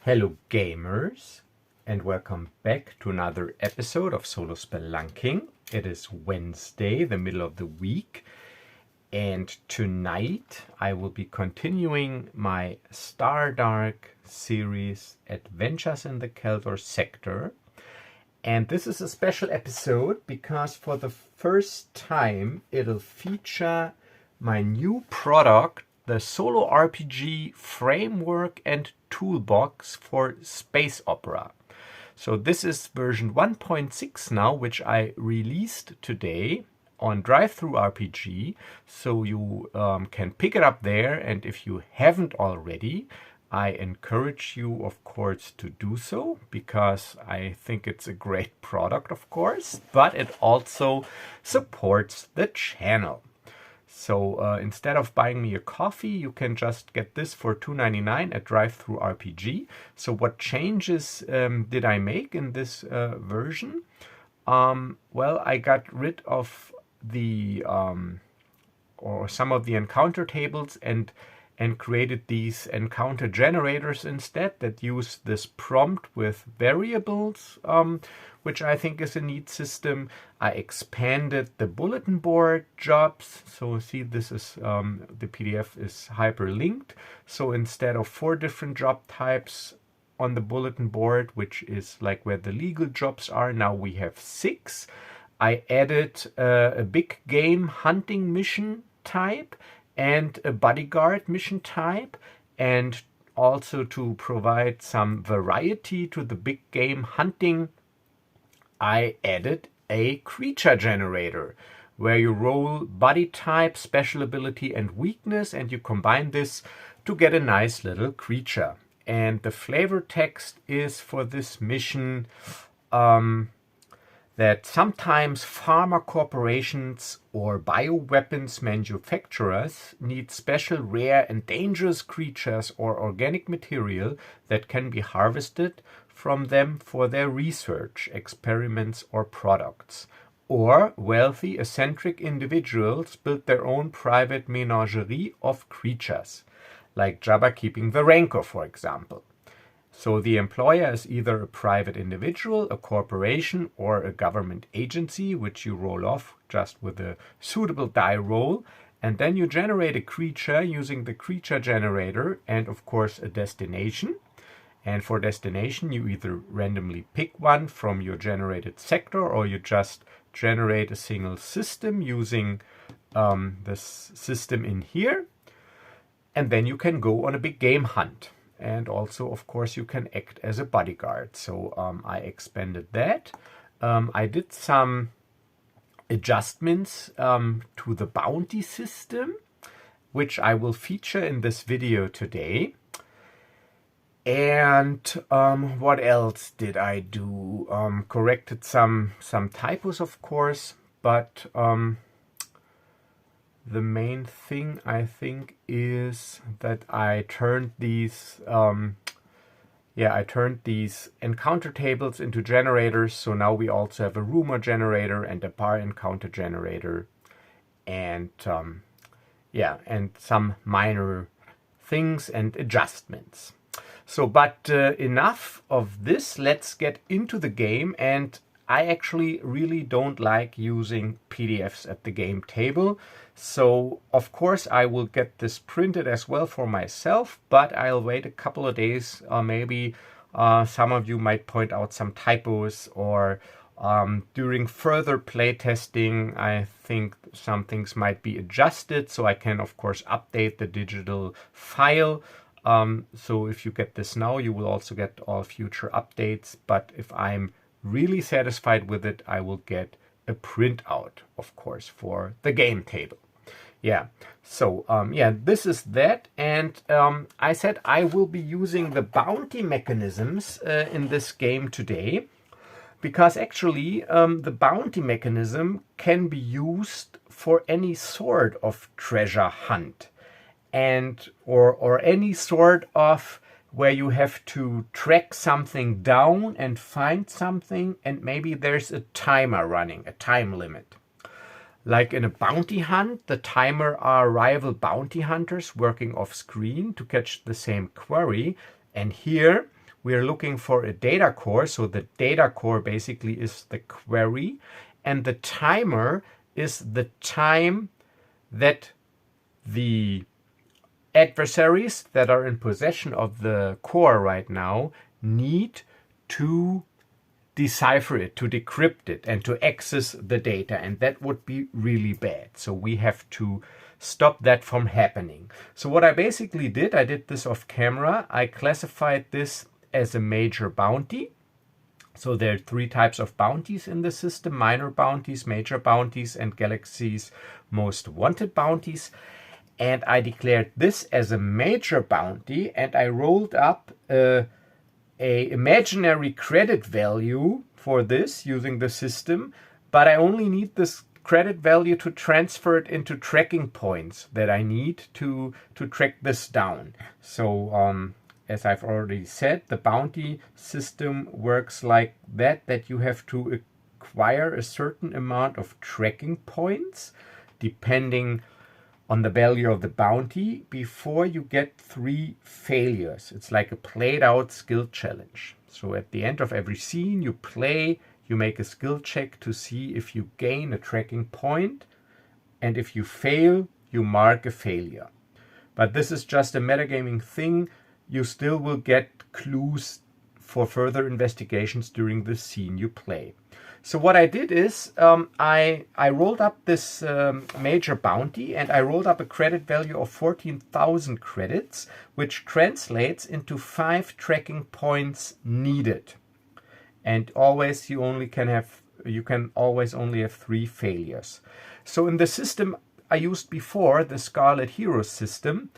Hello gamers, and welcome back to another episode of Solo Spelunking. It is Wednesday, the middle of the week, and tonight I will be continuing my Shadowdark series, Adventures in the Keldor sector. And this is a special episode because for the first time it'll feature my new product, the Solo RPG framework and toolbox for space opera. So this is version 1.6 now, which I released today on DriveThruRPG. So you can pick it up there, and if you haven't already, I encourage you, of course, to do so, because I think it's a great product, of course, but it also supports the channel. So instead of buying me a coffee, you can just get this for $2.99 at DriveThruRPG. So what changes did I make in this version? Well, I got rid of the or some of the encounter tables and created these encounter generators instead that use this prompt with variables, which I think is a neat system. I expanded the bulletin board jobs. So see, this is the PDF is hyperlinked. So instead of 4 different job types on the bulletin board, which is like where the legal jobs are, now we have 6. I added a big game hunting mission type and a bodyguard mission type, and also to provide some variety to the big game hunting, I added a creature generator where you roll body type, special ability and weakness, and you combine this to get a nice little creature. And the flavor text is for this mission that sometimes pharma corporations or bioweapons manufacturers need special rare and dangerous creatures or organic material that can be harvested from them for their research, experiments, or products. Or wealthy, eccentric individuals build their own private menagerie of creatures, like Jabba keeping the Rancor, for example. So the employer is either a private individual, a corporation, or a government agency, which you roll off just with a suitable die roll. And then you generate a creature using the creature generator and, of course, a destination. And for destination, you either randomly pick one from your generated sector, or you just generate a single system using this system in here. And then you can go on a big game hunt. And also, of course, you can act as a bodyguard. So I expanded that. I did some adjustments to the bounty system, which I will feature in this video today. And what else did I do? Corrected some typos, of course, but the main thing I think is that I turned these encounter tables into generators. So now we also have a rumor generator and a bar encounter generator, and and some minor things and adjustments. So, but enough of this. Let's get into the game. And I actually really don't like using PDFs at the game table. So, of course, I will get this printed as well for myself, but I'll wait a couple of days. Maybe some of you might point out some typos, or during further playtesting, I think some things might be adjusted. So I can, of course, update the digital file. So if you get this now, you will also get all future updates. But if I'm really satisfied with it, I will get a printout, of course, for the game table. Yeah, so this is that. And I said I will be using the bounty mechanisms in this game today, because actually the bounty mechanism can be used for any sort of treasure hunt, and or any sort of where you have to track something down and find something, and maybe there's a timer running, a time limit. Like in a bounty hunt, the timer are rival bounty hunters working off screen to catch the same quarry. And here we are looking for a data core. So the data core basically is the query, and the timer is the time that the adversaries that are in possession of the core right now need to decipher it, to decrypt it, and to access the data. And that would be really bad. So we have to stop that from happening. So what I basically did, I did this off camera. I classified this as a major bounty. So there are 3 types of bounties in the system: minor bounties, major bounties, and Galaxy's most wanted bounties. And I declared this as a major bounty, and I rolled up a imaginary credit value for this using the system, but I only need this credit value to transfer it into tracking points that I need to track this down. So as I've already said, the bounty system works like that you have to acquire a certain amount of tracking points depending on the value of the bounty before you get 3 failures. It's like a played out skill challenge. So at the end of every scene you play, you make a skill check to see if you gain a tracking point, and if you fail, you mark a failure. But this is just a metagaming thing. You still will get clues for further investigations during the scene you play. So what I did is I rolled up this major bounty, and I rolled up a credit value of 14,000 credits, which translates into 5 tracking points needed. And always you can always only have 3 failures. So in the system I used before, the Scarlet Hero system,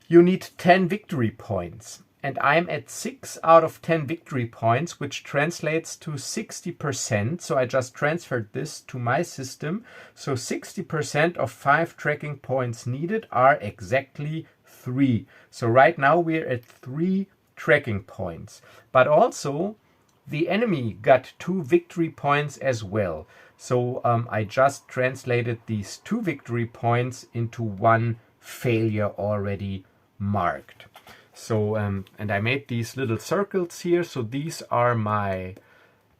you need 10 victory points. And I'm at 6 out of 10 victory points, which translates to 60%. So I just transferred this to my system. So 60% of 5 tracking points needed are exactly 3. So right now we're at 3 tracking points. But also the enemy got 2 victory points as well. So I just translated these 2 victory points into 1 failure already marked. So, and I made these little circles here. So these are my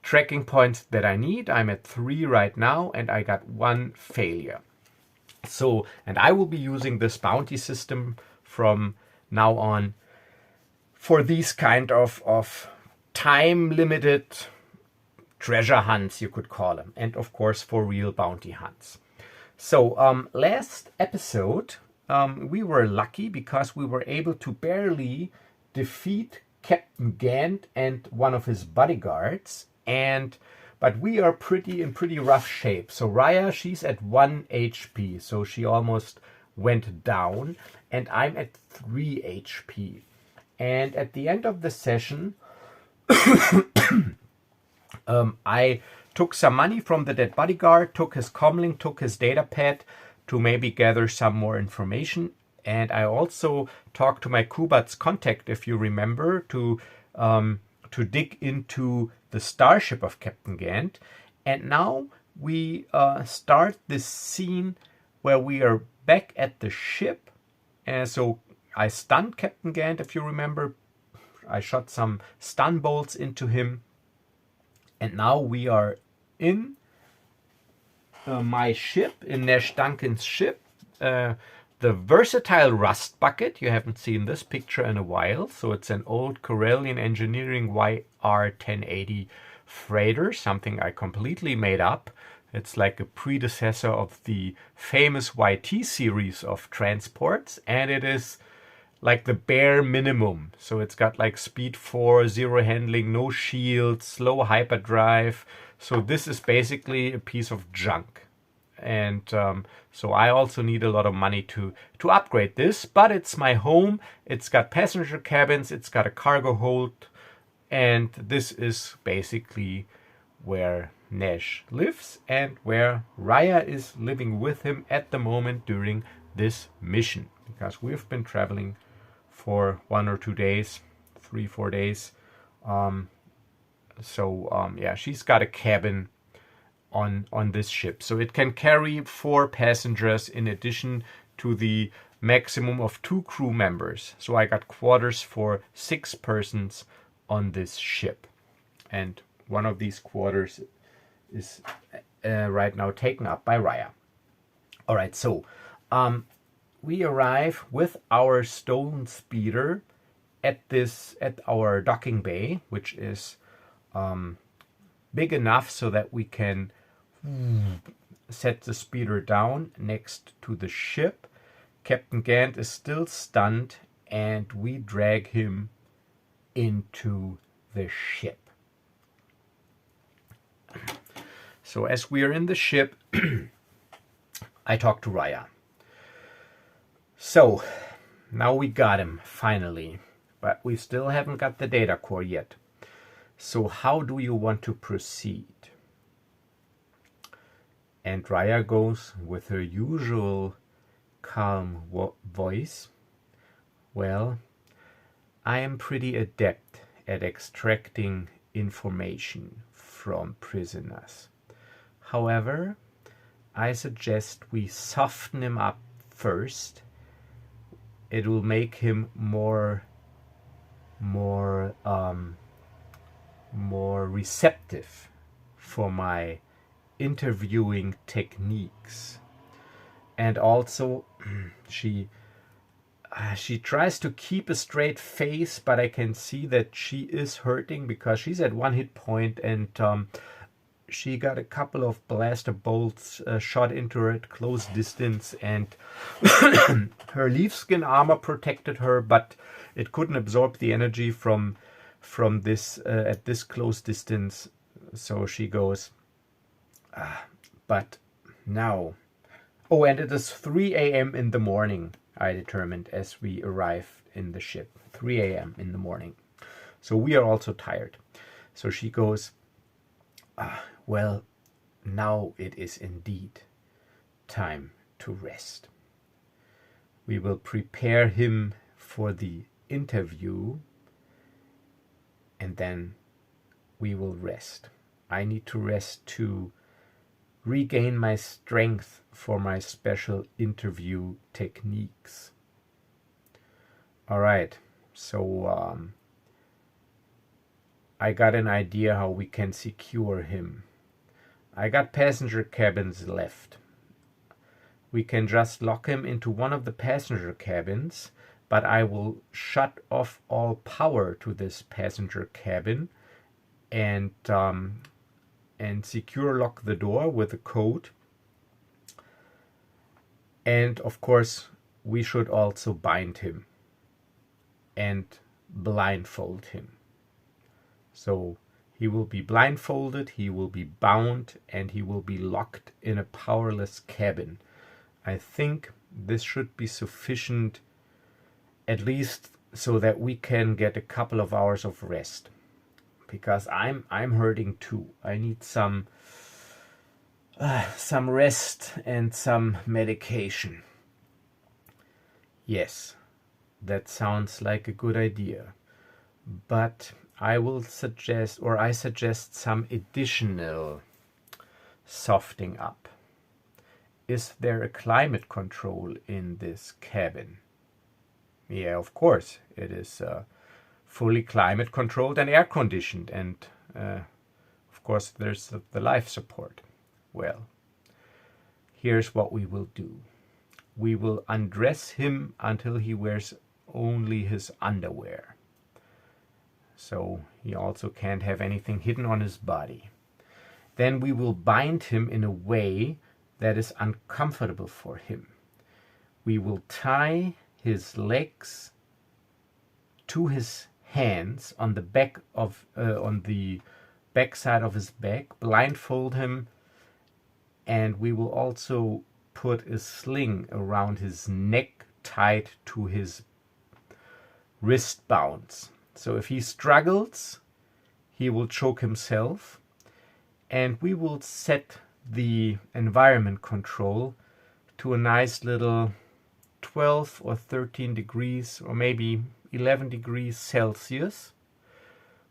tracking points that I need. I'm at 3 right now, and I got 1 failure. So, and I will be using this bounty system from now on for these kind of time-limited treasure hunts, you could call them. And of course for real bounty hunts. So, last episode, we were lucky because we were able to barely defeat Captain Ghant and one of his bodyguards, but we are in pretty rough shape. So Rhya, she's at 1 HP, so she almost went down, and I'm at 3 HP. And at the end of the session, I took some money from the dead bodyguard, took his comlink, took his data pad, to maybe gather some more information. And I also talked to my Kubat's contact, if you remember, to dig into the starship of Captain Ghant. And now we start this scene where we are back at the ship. And so I stunned Captain Ghant, if you remember. I shot some stun bolts into him. And now we are in my ship, in Nash Duncan's ship, the versatile Rustbucket. You haven't seen this picture in a while. So it's an old Corellian Engineering YR1080 freighter, something I completely made up. It's like a predecessor of the famous YT series of transports, and it is like the bare minimum. So it's got like speed 4, 0 handling, no shields, slow hyperdrive. So this is basically a piece of junk. And so I also need a lot of money to upgrade this, but it's my home. It's got passenger cabins, it's got a cargo hold, and this is basically where Nash lives and where Rhya is living with him at the moment during this mission, because we've been traveling for 1 or 2 days, 3-4 days. Yeah, she's got a cabin on this ship, so it can carry 4 passengers in addition to the maximum of 2 crew members. So I got quarters for 6 persons on this ship. And one of these quarters is right now taken up by Rhya. All right, so we arrive with our stone speeder at our docking bay, which is big enough so that we can set the speeder down next to the ship. Captain Ghant is still stunned, and we drag him into the ship. So as we are in the ship, I talk to Rhya. So now we got him finally, but we still haven't got the data core yet. So how do you want to proceed? And Rhya goes with her usual calm voice. Well, I am pretty adept at extracting information from prisoners. However, I suggest we soften him up first. It will make him more receptive for my interviewing techniques. And also she tries to keep a straight face, but I can see that she is hurting because she's at 1 hit point, and she got a couple of blaster bolts shot into her at close distance, and her leaf skin armor protected her, but it couldn't absorb the energy from this at this close distance. So she goes, but now, oh, and it is 3 a.m. in the morning, I determined as we arrive in the ship. 3 a.m. in the morning. So we are also tired. So she goes, well, now it is indeed time to rest. We will prepare him for the interview, and then we will rest. I need to rest to regain my strength for my special interview techniques. All right, so I got an idea how we can secure him. I got passenger cabins left. We can just lock him into one of the passenger cabins, but I will shut off all power to this passenger cabin and secure lock the door with a code. And of course, we should also bind him and blindfold him. So he will be blindfolded, he will be bound, and he will be locked in a powerless cabin. I think this should be sufficient, at least so that we can get a couple of hours of rest. Because I'm hurting too. I need some rest and some medication. Yes, that sounds like a good idea. But I suggest some additional softening up. Is there a climate control in this cabin? Yeah, of course. It is fully climate controlled and air conditioned, and of course there's the life support. Well, here's what we will do. We will undress him until he wears only his underwear. So he also can't have anything hidden on his body. Then we will bind him in a way that is uncomfortable for him. We will tie his legs to his hands on the back side of his back, blindfold him, and we will also put a sling around his neck tied to his wrist bounds. So if he struggles, he will choke himself, and we will set the environment control to a nice little 12 or 13 degrees or maybe 11 degrees Celsius,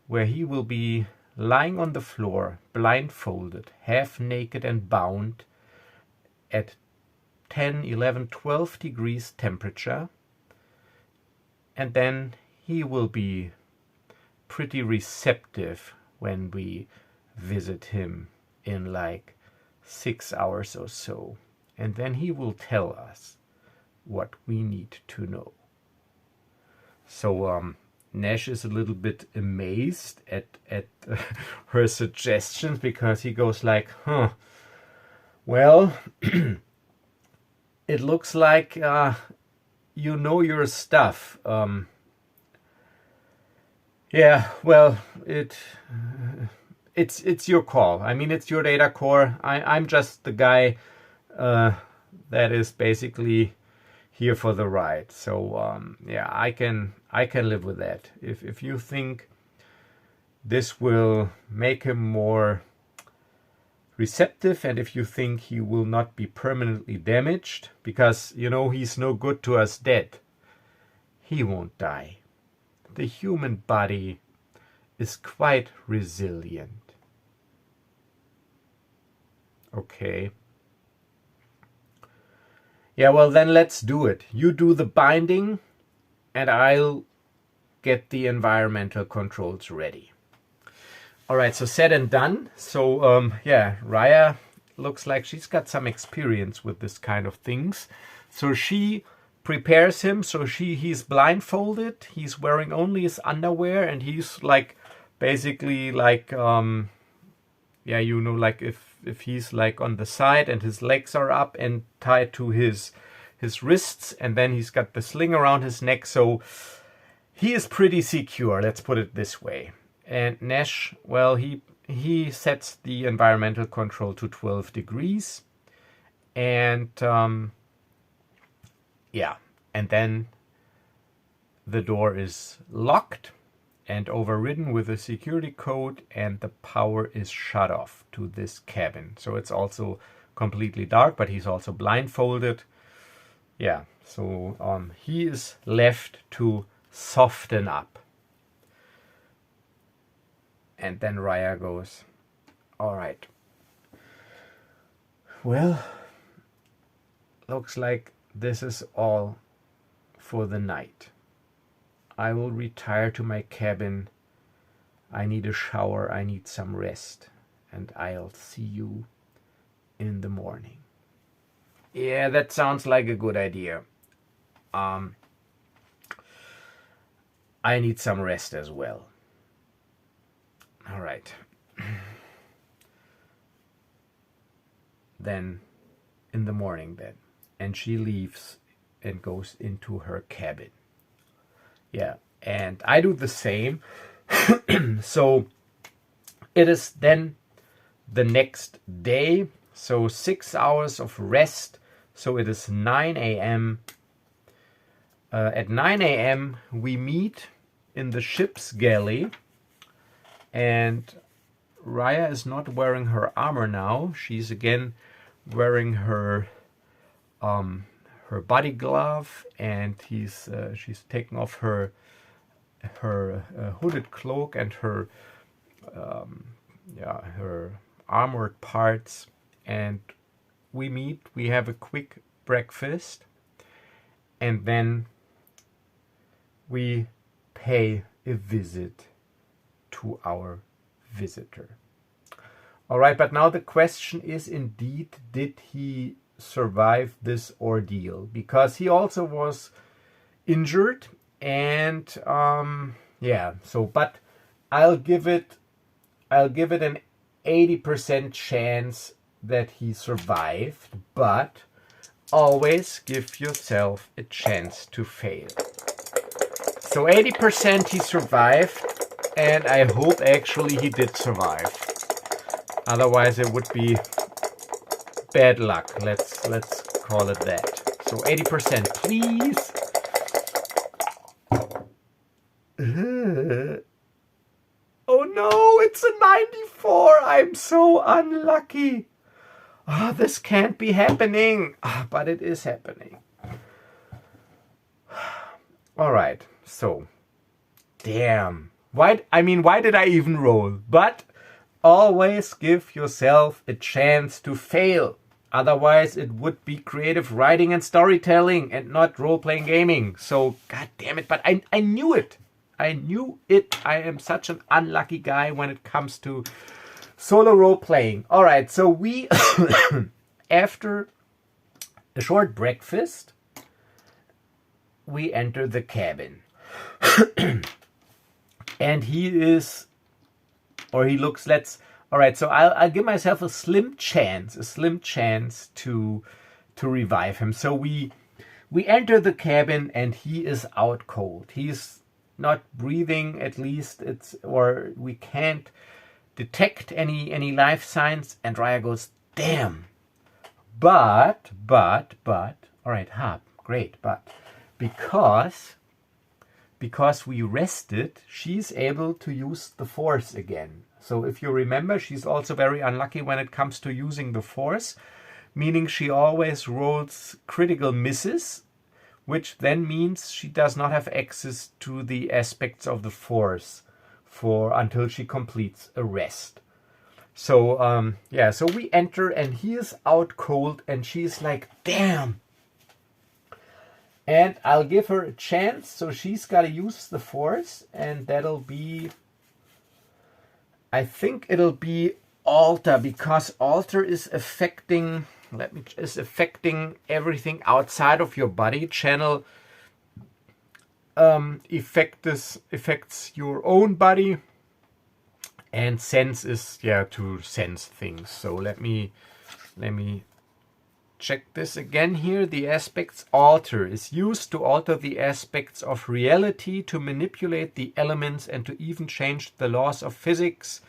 where he will be lying on the floor, blindfolded, half naked and bound at 10, 11, 12 degrees temperature. And then he will be pretty receptive when we visit him in like 6 hours or so. And then he will tell us what we need to know. So Nash is a little bit amazed at her suggestions, because he goes like, well, it looks like you know your stuff. Yeah, well, it's your call. I mean, it's your data core. I'm just the guy that is basically here for the ride. So yeah, I can live with that. If you think this will make him more receptive, and if you think he will not be permanently damaged, because you know he's no good to us dead, he won't die. The human body is quite resilient. Okay. Yeah, well then let's do it. You do the binding and I'll get the environmental controls ready. Alright, so said and done. So yeah, Rhya looks like she's got some experience with this kind of things. So she prepares him, so he's blindfolded, he's wearing only his underwear, and he's like basically like yeah, you know, like if he's like on the side and his legs are up and tied to his wrists, and then he's got the sling around his neck, so he is pretty secure, let's put it this way. And Nash, well, he sets the environmental control to 12 degrees, and yeah, and then the door is locked and overridden with a security code, and the power is shut off to this cabin. So it's also completely dark, but he's also blindfolded. Yeah, so he is left to soften up. And then Rhya goes, all right. Well, looks like this is all for the night. I will retire to my cabin. I need a shower, I need some rest, and I'll see you in the morning. Yeah, that sounds like a good idea. I need some rest as well. All right. Then in the morning then. And she leaves and goes into her cabin. Yeah, and I do the same. So it is then the next day. So 6 hours of rest. So it is 9 a.m. At 9 a.m. we meet in the ship's galley. And Rhya is not wearing her armor now. She's again wearing her body glove, and she's taking off her hooded cloak and her her armored parts, and we have a quick breakfast, and then we pay a visit to our visitor. All right, but now the question is indeed, did he survive this ordeal? Because he also was injured, and yeah, so but I'll give it an 80% chance that he survived, but always give yourself a chance to fail. So 80% he survived, and I hope actually he did survive. Otherwise it would be bad luck. Let's call it that. So 80%, please. Oh no, it's a 94. I'm so unlucky. Oh, this can't be happening. But it is happening. All right. So, damn. Why did I even roll? But always give yourself a chance to fail. Otherwise, it would be creative writing and storytelling and not role-playing gaming. So, god damn it. But I knew it. I knew it. I am such an unlucky guy when it comes to solo role playing. All right, so we, after a short breakfast, we enter the cabin. And he looks, all right, so I'll give myself a slim chance to revive him. So we enter the cabin and he is out cold. He's not breathing, at least or we can't detect any life signs, and Rhya goes, damn. But, all right, great, but because we rested, she's able to use the Force again. So if you remember, she's also very unlucky when it comes to using the Force, meaning she always rolls critical misses, which then means she does not have access to the aspects of the Force until she completes a rest. So so we enter and he is out cold and she's like, damn. And I'll give her a chance, so she's got to use the Force, and that'll be, I think it'll be Alter, because Alter is affecting everything outside of your body. Channel affects your own body, and sense is to sense things. So let me check this again here. The aspects alter is used to alter the aspects of reality, to manipulate the elements, and to even change the laws of physics.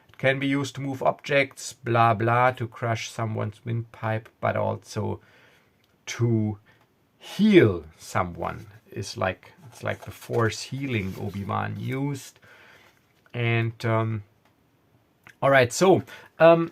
It can be used to move objects, blah blah, to crush someone's windpipe, but also to heal someone. It's like the Force healing Obi-Wan used. And all right, so and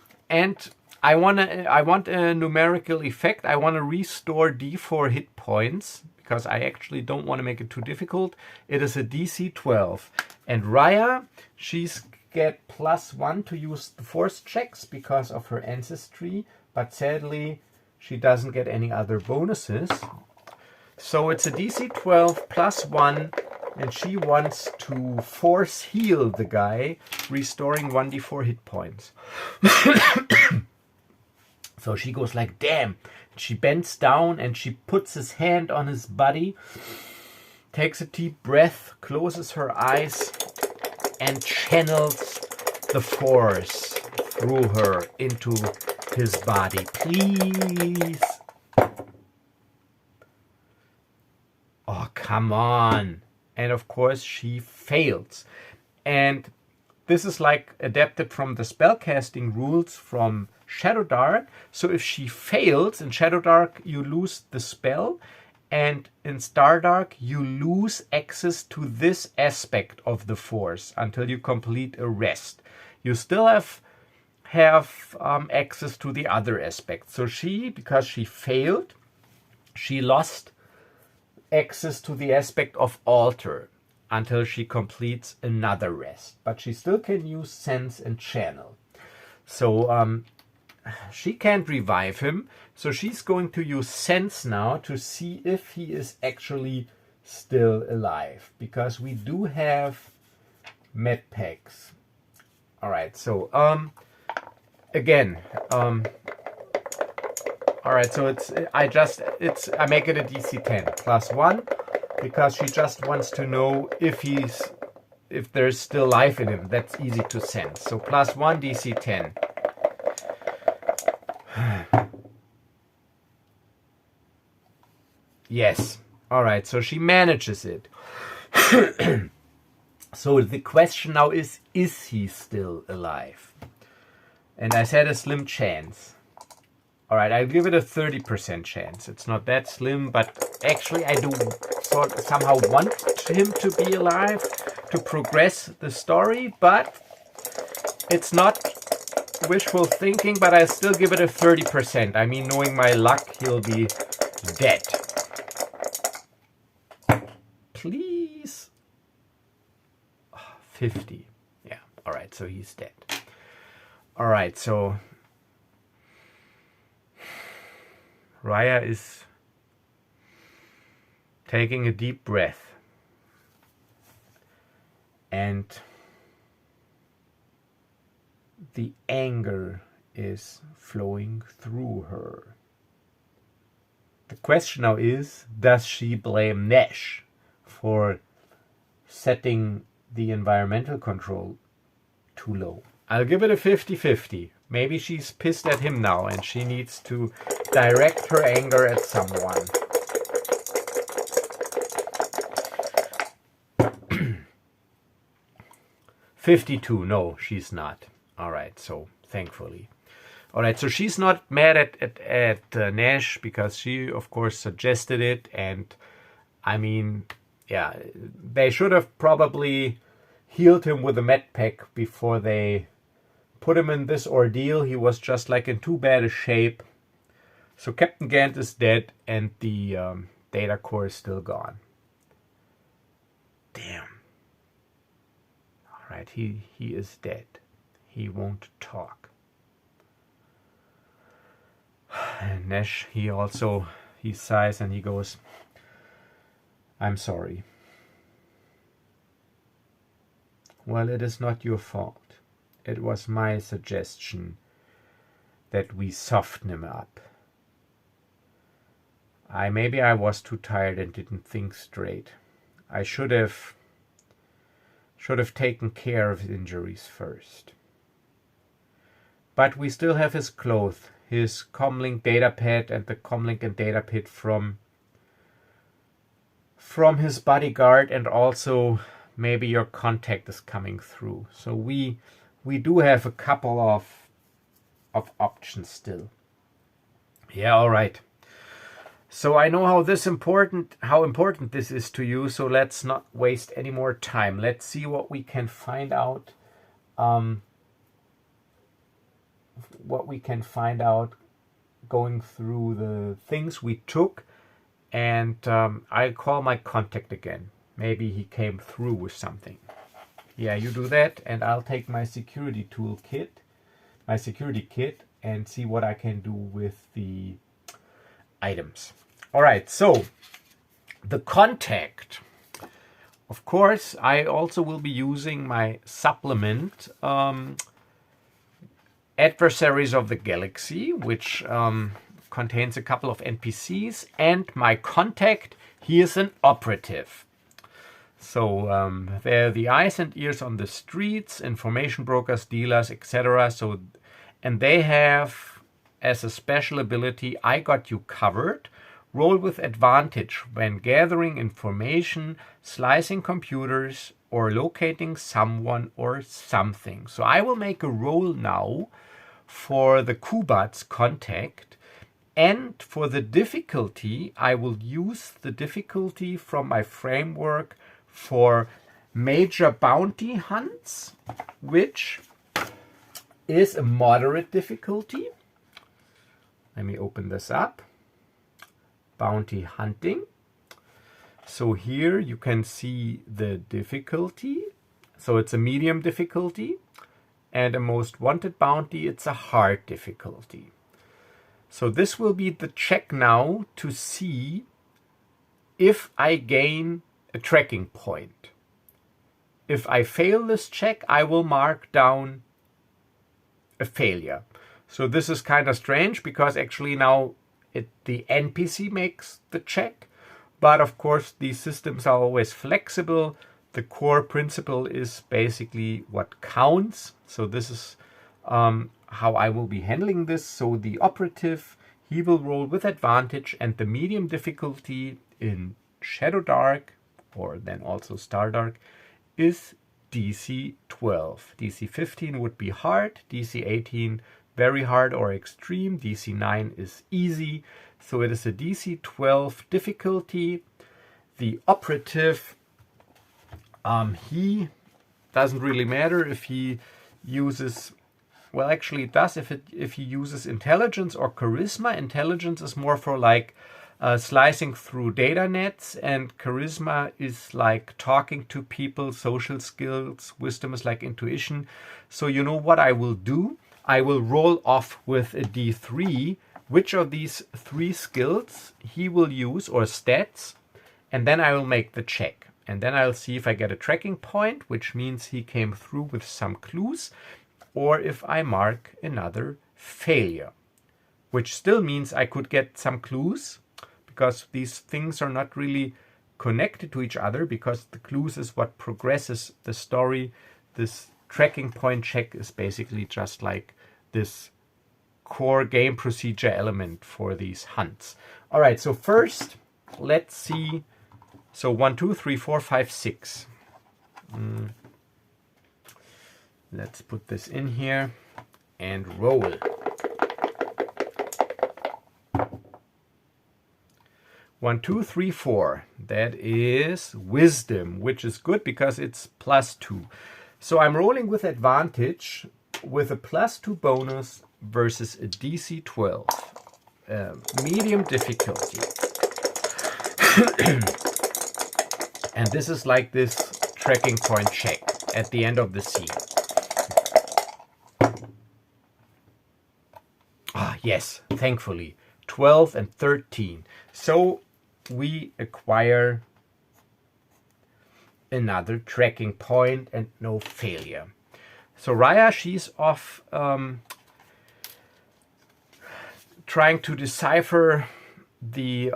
I want a numerical effect. I want to restore D4 hit points, because I actually don't want to make it too difficult. It is a DC 12. And Rhya, she's get +1 to use the Force checks because of her ancestry, but sadly she doesn't get any other bonuses. So it's a DC 12 +1, and she wants to Force heal the guy, restoring 1d4 hit points. So she goes like, damn. She bends down and she puts his hand on his body, takes a deep breath, closes her eyes, and channels the Force through her into his body. Please. Oh, come on. And of course she fails. And this is like adapted from the spellcasting rules from Shadowdark. So if she fails in Shadowdark, you lose the spell, and in Stardark you lose access to this aspect of the Force until you complete a rest. You still have access to the other aspects. So because she failed, she lost access to the aspect of Alter until she completes another rest. But she still can use Sense and Channel. So she can't revive him, so she's going to use Sense now to see if he is actually still alive, because we do have med packs. All right, so again, all right, so I make it a DC 10 +1, because she just wants to know if there's still life in him. That's easy to sense. So +1 DC 10. Yes. All right, so she manages it. So the question now is he still alive? And I said a slim chance. All right, I'll give it a 30% chance. It's not that slim, but actually I do somehow want him to be alive to progress the story, but it's not wishful thinking, but I still give it a 30%. I mean, knowing my luck, he'll be dead. Please. 50. Yeah, all right, so he's dead. All right, so Rhya is taking a deep breath. And the anger is flowing through her. The question now is, does she blame Nash for setting the environmental control too low? I'll give it a 50-50. Maybe she's pissed at him now and she needs to direct her anger at someone. $52. No, she's not. All right, so thankfully. All right, so she's not mad at Nash because she, of course, suggested it. And I mean, yeah, they should have probably healed him with a med pack before they put him in this ordeal. He was just like in too bad a shape. So Captain Ghant is dead and the data core is still gone. Damn. All right, he is dead. He won't talk. And Nash, he sighs and he goes, I'm sorry. Well, it is not your fault. It was my suggestion that we soften him up. Maybe I was too tired and didn't think straight. I should have taken care of his injuries first. But we still have his clothes, his comlink datapad and the comlink and datapad from his bodyguard, and also maybe your contact is coming through. So we do have a couple of options still. Yeah, all right. So I know how important this is to you, so let's not waste any more time. Let's see what we can find out. Going through the things we took, and I'll call my contact again. Maybe he came through with something. Yeah, you do that, and I'll take my security kit, and see what I can do with the items. All right, so the contact. Of course, I also will be using my supplement, Adversaries of the Galaxy, which contains a couple of NPCs, and my contact, he is an operative. So they're the eyes and ears on the streets, information brokers, dealers, etc. So, and they have, as a special ability, I got you covered. Roll with advantage when gathering information, slicing computers, or locating someone or something. So I will make a roll now for the Kubat's contact, and for the difficulty, I will use the difficulty from my framework for major bounty hunts, which is a moderate difficulty. Let me open this up. Bounty hunting. So here you can see the difficulty. So it's a medium difficulty, and a most wanted bounty, it's a hard difficulty. So this will be the check now to see if I gain a tracking point. If I fail this check, I will mark down a failure. So this is kind of strange because actually now the NPC makes the check. But of course, these systems are always flexible. The core principle is basically what counts. So this is how I will be handling this. So the operative, he will roll with advantage, and the medium difficulty in Shadowdark, or then also Stardark, is DC 12. DC 15 would be hard, DC 18 very hard or extreme, DC 9 is easy. So it is a DC 12 difficulty. The operative, he doesn't really matter if he uses, well, actually it does if he uses intelligence or charisma. Intelligence is more for like slicing through data nets, and charisma is like talking to people, social skills, wisdom is like intuition. So you know what I will do? I will roll off with a D3 which of these 3 skills he will use, or stats, and then I will make the check. And then I'll see if I get a tracking point, which means he came through with some clues, or if I mark another failure, which still means I could get some clues, because these things are not really connected to each other, because the clues is what progresses the story. This tracking point check is basically just like this core game procedure element for these hunts. All right, so first, let's see. So 1, 2, 3, 4, 5, 6. Let's put this in here and roll. 1, 2, 3, 4. That is wisdom, which is good because it's +2. So I'm rolling with advantage with a +2 bonus versus a DC 12. Medium difficulty. And this is like this tracking point check at the end of the scene. Ah, yes, thankfully. 12 and 13. So we acquire another tracking point and no failure. So Rhya, she's off trying to decipher the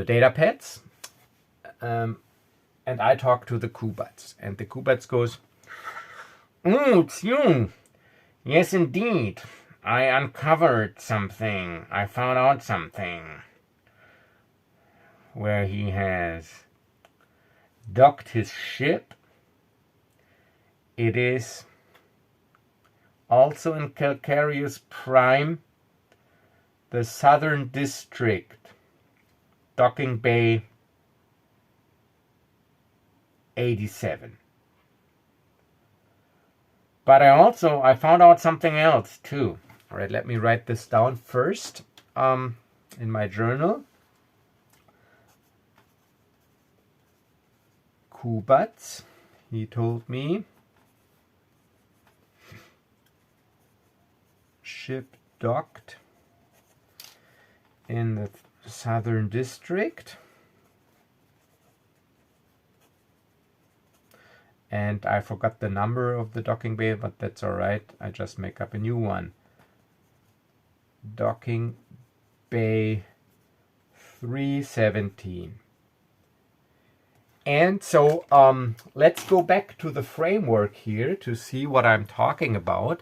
data pads, and I talk to the Kubats, and the Kubats goes, "Oh, it's you. Yes, indeed. I uncovered something. I found out something. Where he has docked his ship. It is also in Calcareous Prime, the Southern District, Docking Bay 87. But I found out something else too." All right, let me write this down first in my journal. Kubats, he told me. Ship docked in the Southern District. And I forgot the number of the docking bay, but that's all right. I just make up a new one. Docking Bay 317. And so let's go back to the framework here to see what I'm talking about.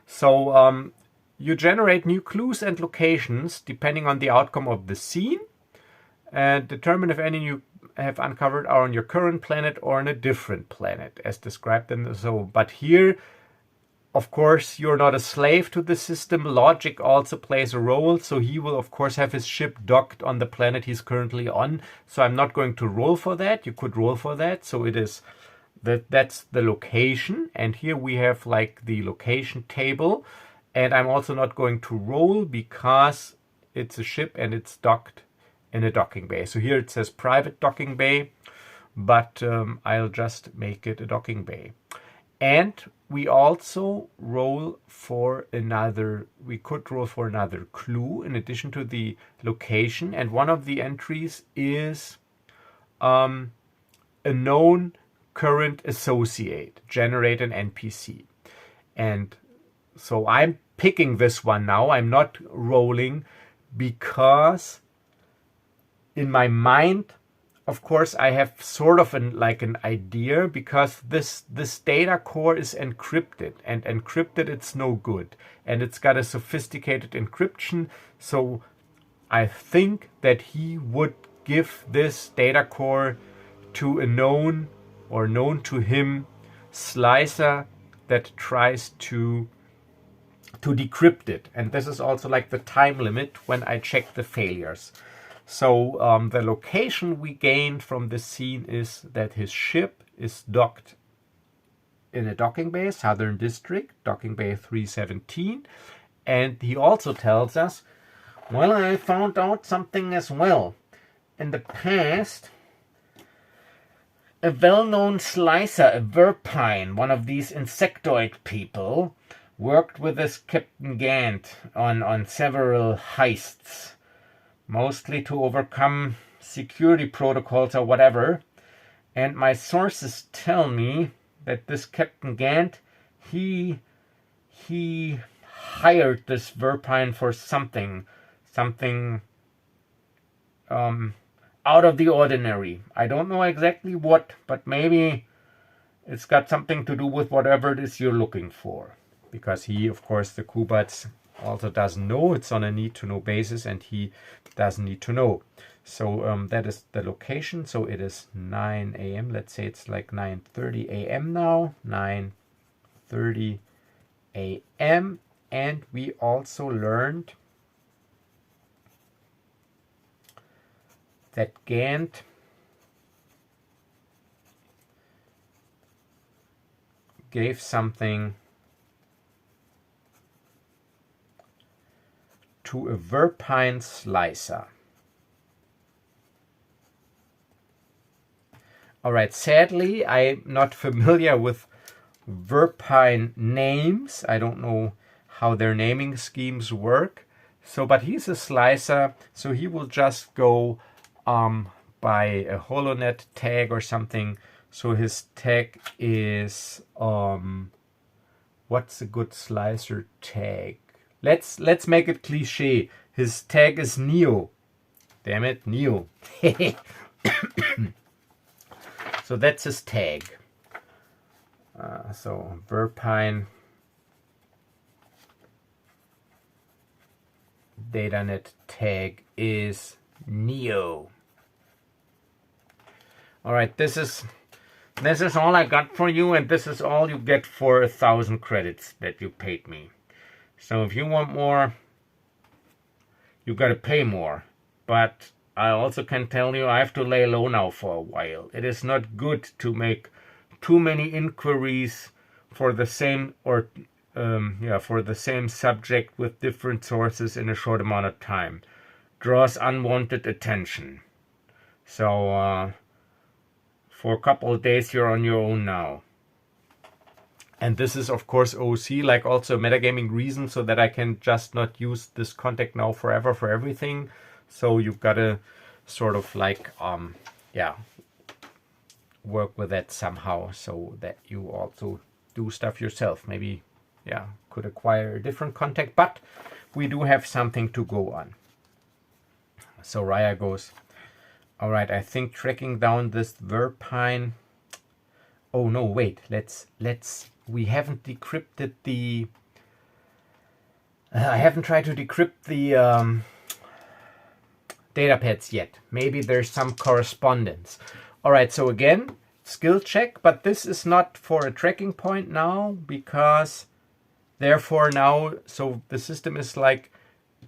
So you generate new clues and locations depending on the outcome of the scene, and determine if any you have uncovered are on your current planet or on a different planet, as described in the so. But here, of course, you're not a slave to the system. Logic also plays a role. So he will, of course, have his ship docked on the planet he's currently on. So I'm not going to roll for that. You could roll for that. So it is that's the location. And here we have like the location table. And I'm also not going to roll because it's a ship and it's docked in a docking bay. So here it says private docking bay, but I'll just make it a docking bay. And we also roll for another, we could roll for another clue in addition to the location. And one of the entries is a known current associate, generate an NPC. And so I'm picking this one now. I'm not rolling because in my mind, of course, I have sort of an idea, because this data core is encrypted, and encrypted it's no good, and it's got a sophisticated encryption. So I think that he would give this data core to a known or known to him slicer that tries to decrypt it. And this is also like the time limit when I check the failures. So the location we gained from this scene is that his ship is docked in a docking bay, Southern District, docking bay 317. And he also tells us, well, I found out something as well. In the past, a well-known slicer, a Verpine, one of these insectoid people, worked with this Captain Ghant on several heists. mostly to overcome security protocols or whatever. And my sources tell me that this Captain Ghant, he hired this Verpine for something out of the ordinary. I don't know exactly what, but maybe it's got something to do with whatever it is you're looking for. Because he, of course, the Kubats also doesn't know. It's on a need-to-know basis, and he doesn't need to know. So that is the location. So it is 9 a.m. Let's say it's like 9:30 a.m. now. 9:30 a.m. And we also learned that Ghant gave something to a Verpine slicer. Alright, sadly, I'm not familiar with Verpine names. I don't know how their naming schemes work. So, but he's a slicer, so he will just go by a HoloNet tag or something. So his tag is what's a good slicer tag? Let's make it cliche. His tag is Neo. Damn it, Neo. So that's his tag. So Verpine DataNet tag is Neo. All right, this is all I got for you, and this is all you get for 1,000 credits that you paid me. So if you want more, you gotta pay more. But I also can tell you I have to lay low now for a while. It is not good to make too many inquiries for the same for the same subject with different sources in a short amount of time. Draws unwanted attention. So for a couple of days you're on your own now. And this is of course OC, like also a metagaming reason, so that I can just not use this contact now forever for everything. So you've got to sort of like work with that somehow, so that you also do stuff yourself. Maybe could acquire a different contact, but we do have something to go on. So Rhya goes, all right, I think tracking down this Verpine. Oh no, wait, let's we haven't decrypted the I haven't tried to decrypt the data pads yet. Maybe there's some correspondence. All right, so again, skill check, but this is not for a tracking point now, because therefore now, so the system is like,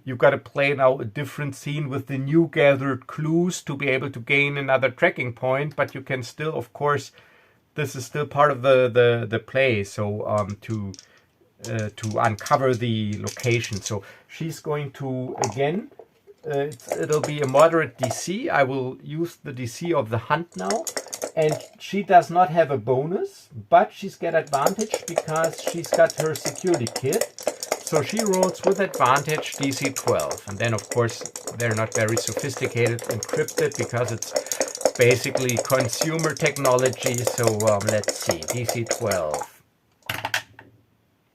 you've got to play now a different scene with the new gathered clues to be able to gain another tracking point, but you can still, of course, this is still part of the play, so to uncover the location. So she's going to, again, it'll be a moderate DC. I will use the DC of the hunt now. And she does not have a bonus, but she's got advantage because she's got her security kit. So she rolls with advantage DC 12. And then, of course, they're not very sophisticated, encrypted, because it's basically consumer technology. So let's see, DC 12.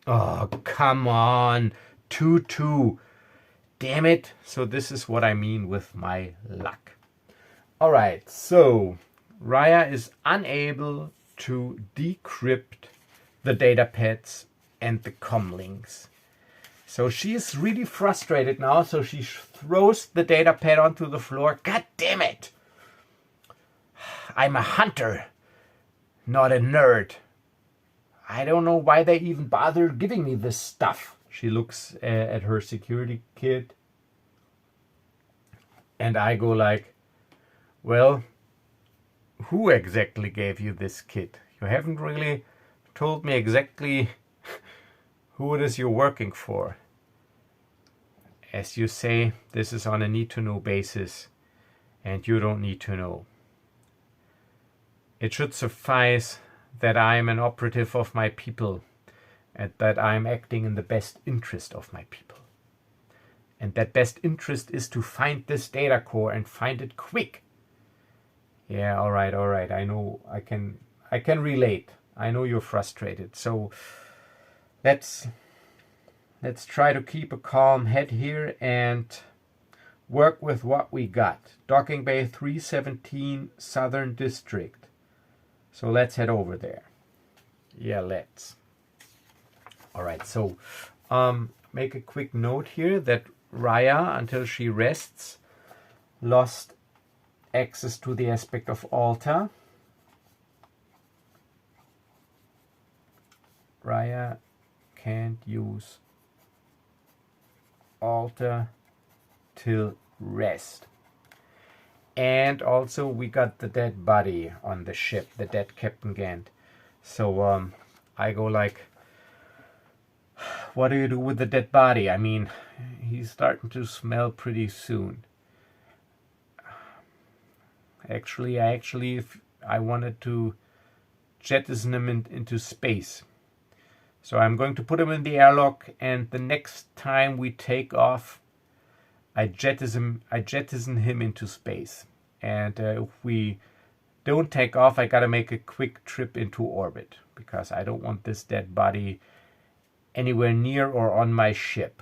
Oh, come on. 2-2. Damn it. So this is what I mean with my luck. All right, so Rhya is unable to decrypt the data pads and the comlinks. So she is really frustrated now, so she throws the data pad onto the floor. God damn it! I'm a hunter, not a nerd. I don't know why they even bother giving me this stuff. She looks at her security kit, and I go like, well, who exactly gave you this kit? You haven't really told me exactly who it is you're working for. As you say, this is on a need-to-know basis, and you don't need to know. It should suffice that I am an operative of my people, and that I am acting in the best interest of my people. And that best interest is to find this data core and find it quick. Yeah, all right. I know I can relate. I know you're frustrated. So let's try to keep a calm head here and work with what we got. Docking Bay 317 Southern District. So let's head over there. Yeah, let's. All right, so make a quick note here that Rhya, until she rests, lost access to the aspect of Alta. Rhya can't use Alta till rest. And also we got the dead body on the ship, the dead Captain Ghant. So I go like, what do you do with the dead body? I mean, he's starting to smell pretty soon. Actually, if I wanted to jettison him into space. So I'm going to put him in the airlock, and the next time we take off, I jettison him into space. And if we don't take off, I gotta make a quick trip into orbit, because I don't want this dead body anywhere near or on my ship.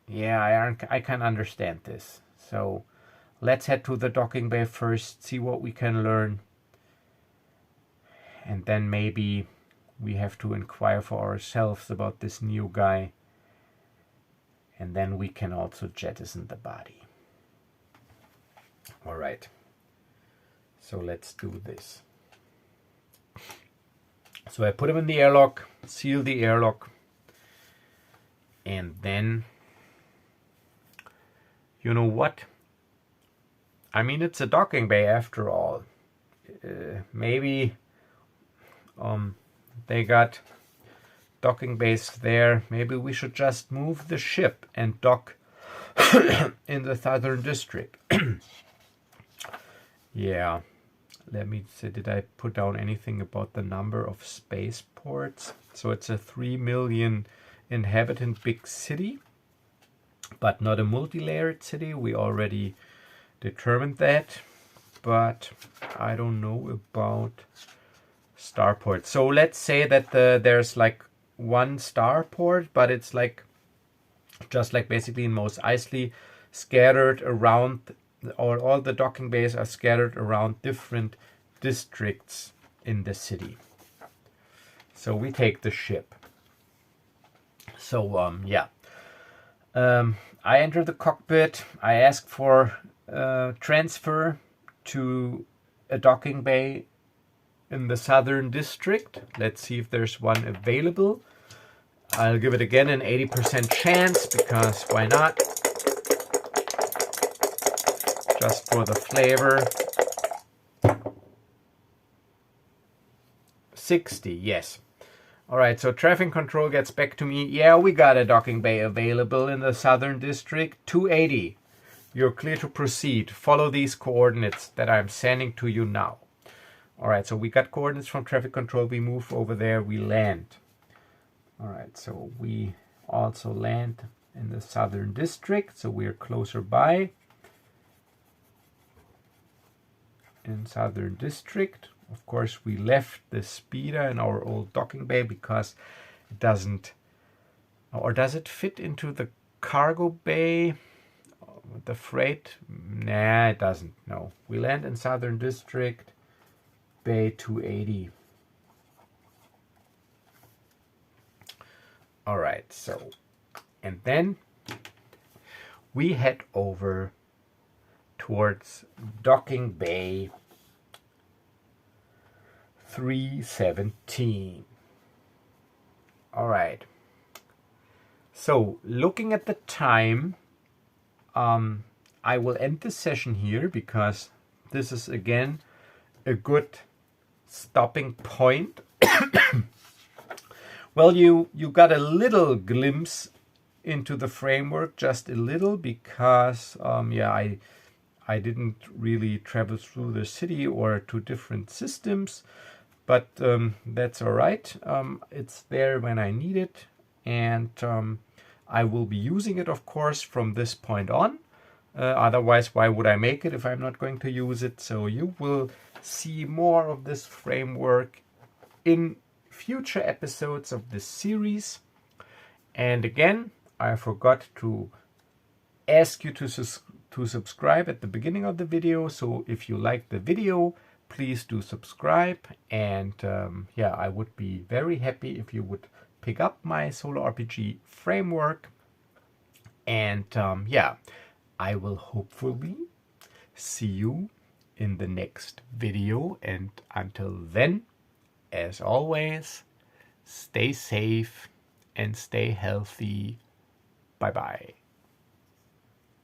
Yeah, I can understand this. So let's head to the docking bay first, see what we can learn. And then maybe we have to inquire for ourselves about this new guy. And then we can also jettison the body. All right. So let's do this. So I put him in the airlock, seal the airlock. And then, you know what? I mean, it's a docking bay after all. Maybe they got docking bays there. Maybe we should just move the ship and dock in the Southern District. Yeah. Let me see, did I put down anything about the number of spaceports? So it's a 3 million inhabitant big city, but not a multi-layered city. We already determined that, but I don't know about starport. So let's say that there's like one starport, but it's like just like basically in Mos Eisley, scattered around, or all the docking bays are scattered around different districts in the city. So we take the ship. So yeah, I enter the cockpit. I ask for transfer to a docking bay in the Southern District. Let's see if there's one available. I'll give it again an 80% chance, because why not? Just for the flavor. 60, yes. Alright, so traffic control gets back to me. Yeah, we got a docking bay available in the Southern District. 280. You're clear to proceed. Follow these coordinates that I'm sending to you now. Alright, so we got coordinates from traffic control. We move over there. We land. Alright, so we also land in the Southern District. So we're closer by. In Southern District. Of course, we left the speeder in our old docking bay because it doesn't, or does it fit into the cargo bay? The freight? Nah, it doesn't. No. We land in Southern District, Bay 280. All right, so, and then we head over towards docking bay 317. All right. So looking at the time, I will end the session here, because this is again a good stopping point. Well, you got a little glimpse into the framework, just a little, because yeah, I didn't really travel through the city or to different systems, but that's all right. It's there when I need it, and I will be using it, of course, from this point on. Otherwise, why would I make it if I'm not going to use it? So you will see more of this framework in future episodes of this series. And again, I forgot to ask you to subscribe at the beginning of the video. So if you like the video, please do subscribe. And yeah, I would be very happy if you would pick up my solo RPG framework. And yeah, I will hopefully see you in the next video. And until then, as always, stay safe and stay healthy. Bye bye.